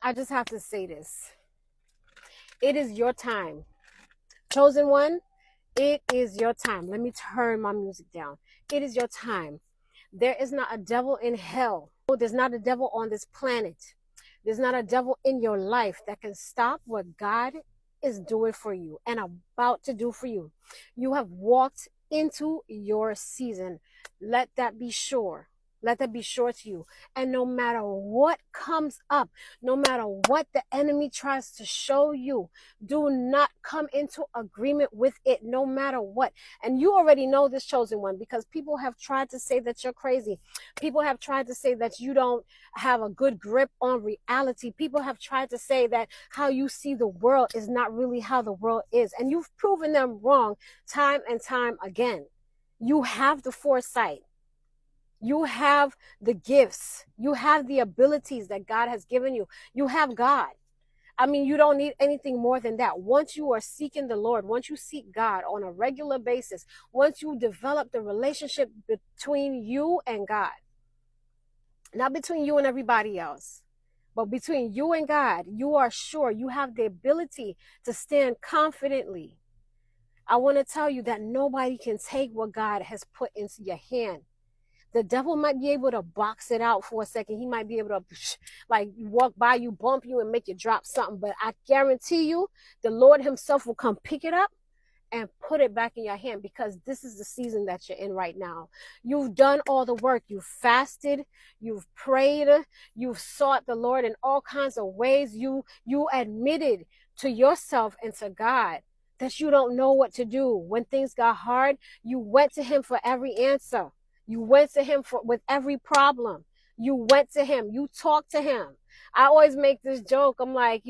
I just have to say this. It is your time. Chosen one, it is your time. Let me turn my music down. It is your time. There is not a devil in hell. There's not a devil on this planet. There's not a devil in your life that can stop what God is doing for you and about to do for you. You have walked into your season. Let that be sure. Let that be sure to you. And no matter what comes up, no matter what the enemy tries to show you, do not come into agreement with it, no matter what. And you already know this, chosen one, because people have tried to say that you're crazy. People have tried to say that you don't have a good grip on reality. People have tried to say that how you see the world is not really how the world is. And you've proven them wrong time and time again. You have the foresight. You have the gifts. You have the abilities that God has given you. You have God. I mean, you don't need anything more than that. Once you are seeking the Lord, once you seek God on a regular basis, once you develop the relationship between you and God, not between you and everybody else, but between you and God, you are sure you have the ability to stand confidently. I want to tell you that nobody can take what God has put into your hand. The devil might be able to box it out for a second. He might be able to like walk by you, bump you, and make you drop something. But I guarantee you, the Lord himself will come pick it up and put it back in your hand, because this is the season that you're in right now. You've done all the work. You've fasted, you've prayed, you've sought the Lord in all kinds of ways. You admitted to yourself and to God that you don't know what to do. When things got hard, you went to him for every answer. You went to him with every problem. You went to him. You talked to him. I always make this joke. I'm like,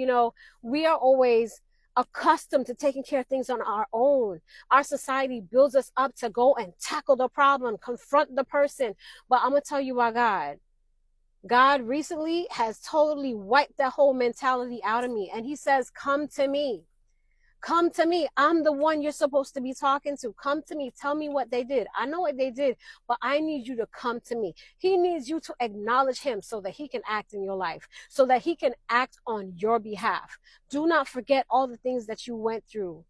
we are always accustomed to taking care of things on our own. Our society builds us up to go and tackle the problem, confront the person. But I'm going to tell you about God. God recently has totally wiped that whole mentality out of me. And he says, come to me. Come to me. I'm the one you're supposed to be talking to. Come to me. Tell me what they did. I know what they did, but I need you to come to me. He needs you to acknowledge him so that he can act in your life, so that he can act on your behalf. Do not forget all the things that you went through.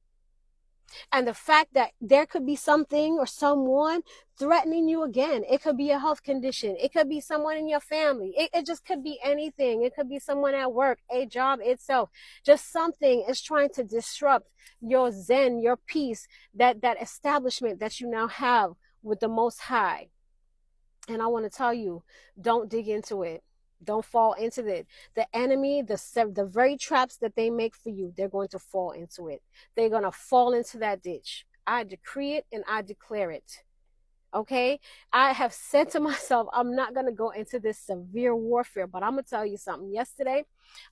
And the fact that there could be something or someone threatening you again. It could be a health condition. It could be someone in your family. It just could be anything. It could be someone at work, a job itself. Just something is trying to disrupt your zen, your peace, that establishment that you now have with the Most High. And I want to tell you, don't dig into it. Don't fall into it. The enemy, the very traps that they make for you, they're going to fall into it. They're going to fall into that ditch. I decree it and I declare it. Okay? I have said to myself, I'm not going to go into this severe warfare, but I'm going to tell you something. Yesterday,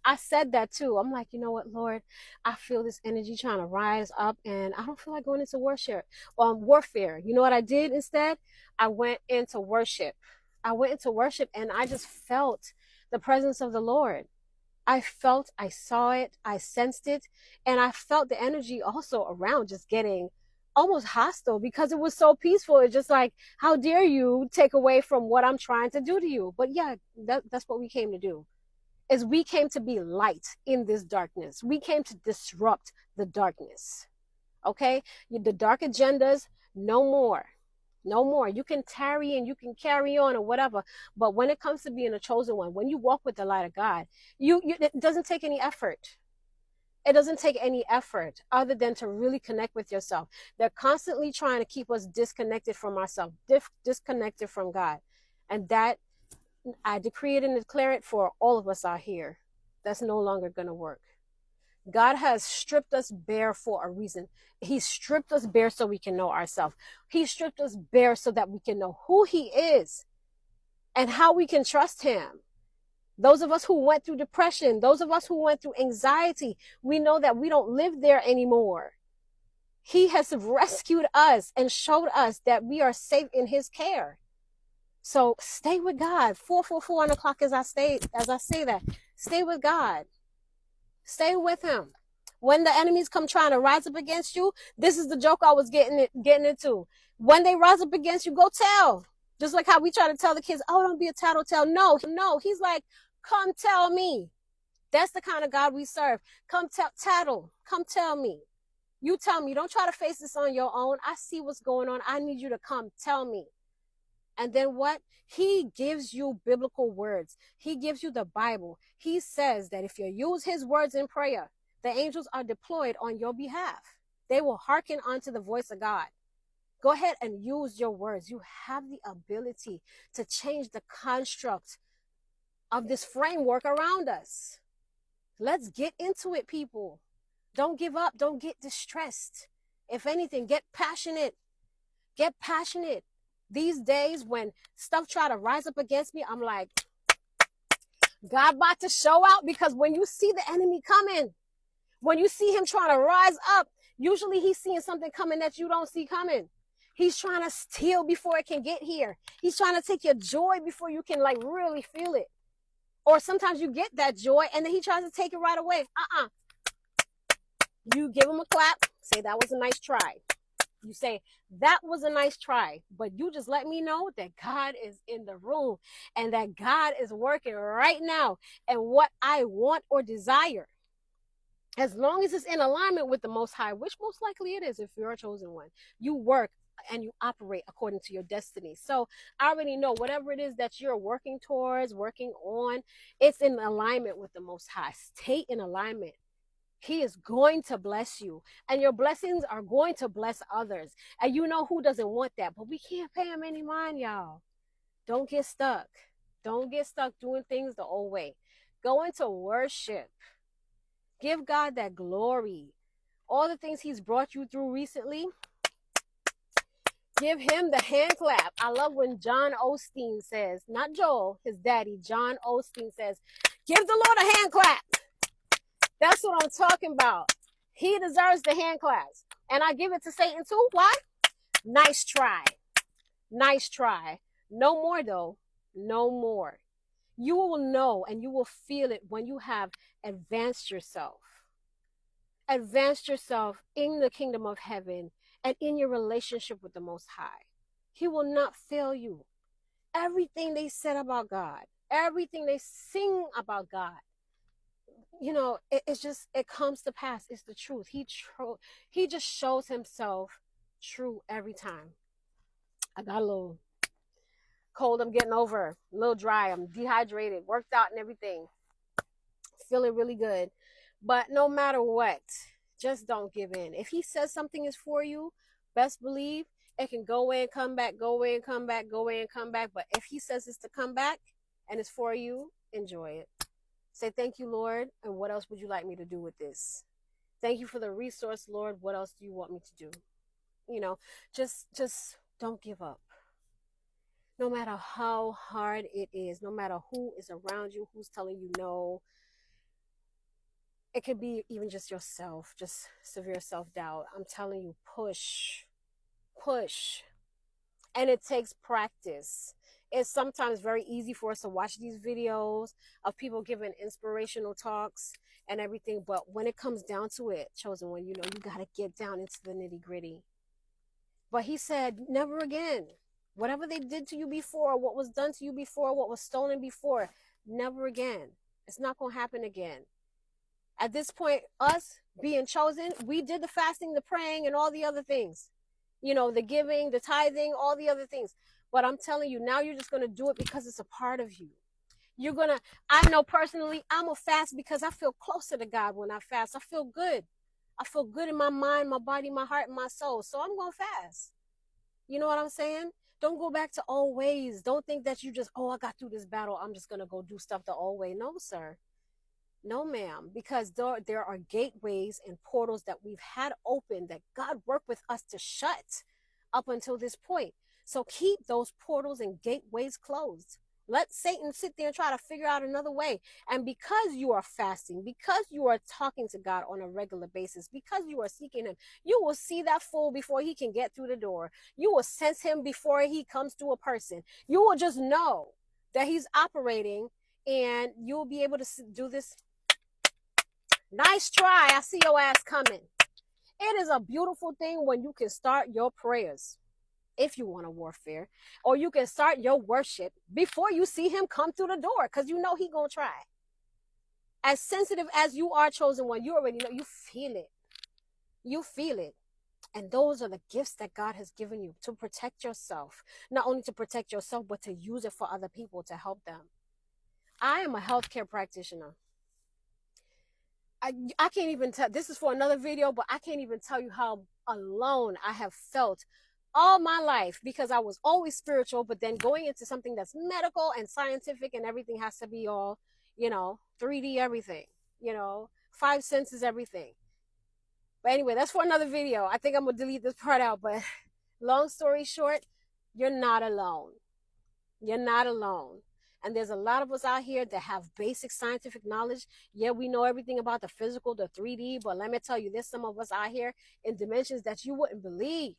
I said that too. I'm like, you know what, Lord? I feel this energy trying to rise up and I don't feel like going into warfare. You know what I did instead? I went into worship. And I just felt the presence of the Lord. I saw it, I sensed it, and I felt the energy also around just getting almost hostile because it was so peaceful. It's just like, how dare you take away from what I'm trying to do to you? But yeah, that's what we came to do. Is we came to be light in this darkness. We came to disrupt the darkness. Okay? The dark agendas, no more. No more. You can tarry and you can carry on or whatever. But when it comes to being a chosen one, when you walk with the light of God, it doesn't take any effort. It doesn't take any effort other than to really connect with yourself. They're constantly trying to keep us disconnected from ourselves, disconnected from God. And that, I decree it and declare it for all of us out here. That's no longer going to work. God has stripped us bare for a reason. He stripped us bare so we can know ourselves. He stripped us bare so that we can know who he is and how we can trust him. Those of us who went through depression, those of us who went through anxiety, we know that we don't live there anymore. He has rescued us and showed us that we are safe in his care. So stay with God. 444 on the clock as I say that. Stay with God. Stay with him. When the enemies come trying to rise up against you, this is the joke I was getting into. When they rise up against you, go tell. Just like how we try to tell the kids, oh, don't be a tattletale. No. He's like, come tell me. That's the kind of God we serve. Come tattle. Come tell me. You tell me. Don't try to face this on your own. I see what's going on. I need you to come tell me. And then what? He gives you biblical words. He gives you the Bible. He says that if you use his words in prayer, the angels are deployed on your behalf. They will hearken unto the voice of God. Go ahead and use your words. You have the ability to change the construct of this framework around us. Let's get into it, people. Don't give up. Don't get distressed. If anything, get passionate. Get passionate. These days when stuff try to rise up against me, I'm like, God about to show out, because when you see the enemy coming, when you see him trying to rise up, usually he's seeing something coming that you don't see coming. He's trying to steal before it can get here. He's trying to take your joy before you can like really feel it. Or sometimes you get that joy and then he tries to take it right away. You give him a clap, say that was a nice try. You say, that was a nice try, but you just let me know that God is in the room and that God is working right now and what I want or desire. As long as it's in alignment with the Most High, which most likely it is if you're a chosen one, you work and you operate according to your destiny. So I already know whatever it is that you're working towards, working on, it's in alignment with the Most High. Stay in alignment. He is going to bless you, and your blessings are going to bless others. And you know who doesn't want that, but we can't pay him any mind, y'all. Don't get stuck. Don't get stuck doing things the old way. Go into worship. Give God that glory. All the things he's brought you through recently, give him the hand clap. I love when John Osteen says, not Joel, his daddy, John Osteen says, give the Lord a hand clap. That's what I'm talking about. He deserves the hand claps. And I give it to Satan too. Why? Nice try. Nice try. No more though. No more. You will know and you will feel it when you have advanced yourself. Advanced yourself in the kingdom of heaven and in your relationship with the Most High. He will not fail you. Everything they said about God, everything they sing about God, you know, it comes to pass. It's the truth. He just shows himself true every time. I got a little cold. I'm getting over, a little dry. I'm dehydrated, worked out and everything. Feeling really good. But no matter what, just don't give in. If he says something is for you, best believe it can go in, come back, go in, come back, go in, come back. But if he says it's to come back and it's for you, enjoy it. Say, thank you, Lord. And what else would you like me to do with this? Thank you for the resource, Lord. What else do you want me to do? You know, just don't give up. No matter how hard it is, no matter who is around you, who's telling you no. It could be even just yourself, just severe self-doubt. I'm telling you, push. And it takes practice. It's sometimes very easy for us to watch these videos of people giving inspirational talks and everything. But when it comes down to it, chosen one, you know, you got to get down into the nitty gritty. But he said, never again. Whatever they did to you before, what was done to you before, what was stolen before, never again. It's not going to happen again. At this point, us being chosen, we did the fasting, the praying, and all the other things. You know, the giving, the tithing, all the other things. But I'm telling you, now you're just going to do it because it's a part of you. You're going to, I know personally, I'm going to fast because I feel closer to God when I fast. I feel good. I feel good in my mind, my body, my heart, and my soul. So I'm going to fast. You know what I'm saying? Don't go back to old ways. Don't think that you just, I got through this battle. I'm just going to go do stuff the old way. No, sir. No, ma'am, because there are gateways and portals that we've had open that God worked with us to shut up until this point. So keep those portals and gateways closed. Let Satan sit there and try to figure out another way. And because you are fasting, because you are talking to God on a regular basis, because you are seeking him, you will see that fool before he can get through the door. You will sense him before he comes to a person. You will just know that he's operating, and you'll be able to do this. Nice try. I see your ass coming. It is a beautiful thing when you can start your prayers, if you want a warfare, or you can start your worship before you see him come through the door, because you know he gonna try. As sensitive as you are, chosen one, you already know. You feel it. You feel it. And those are the gifts that God has given you to protect yourself. Not only to protect yourself, but to use it for other people to help them. I am a healthcare practitioner. I can't even tell, this is for another video, but I can't even tell you how alone I have felt all my life, because I was always spiritual, but then going into something that's medical and scientific and everything has to be all, 3D everything, five senses everything. But anyway, that's for another video. I think I'm gonna delete this part out, but long story short, you're not alone. You're not alone. And there's a lot of us out here that have basic scientific knowledge. Yeah, we know everything about the physical, the 3D, but let me tell you, there's some of us out here in dimensions that you wouldn't believe.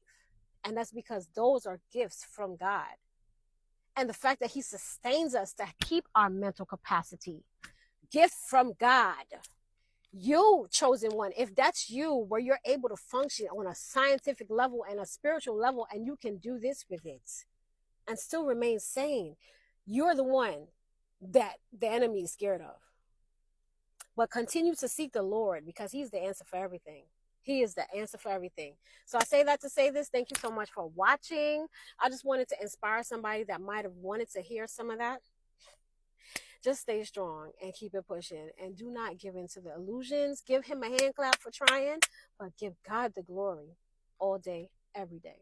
And that's because those are gifts from God. And the fact that He sustains us to keep our mental capacity, gift from God. You, chosen one, if that's you, where you're able to function on a scientific level and a spiritual level, and you can do this with it and still remain sane, you're the one that the enemy is scared of. But continue to seek the Lord, because He's the answer for everything. He is the answer for everything. So I say that to say this. Thank you so much for watching. I just wanted to inspire somebody that might have wanted to hear some of that. Just stay strong and keep it pushing, and do not give in to the illusions. Give Him a hand clap for trying, but give God the glory all day, every day.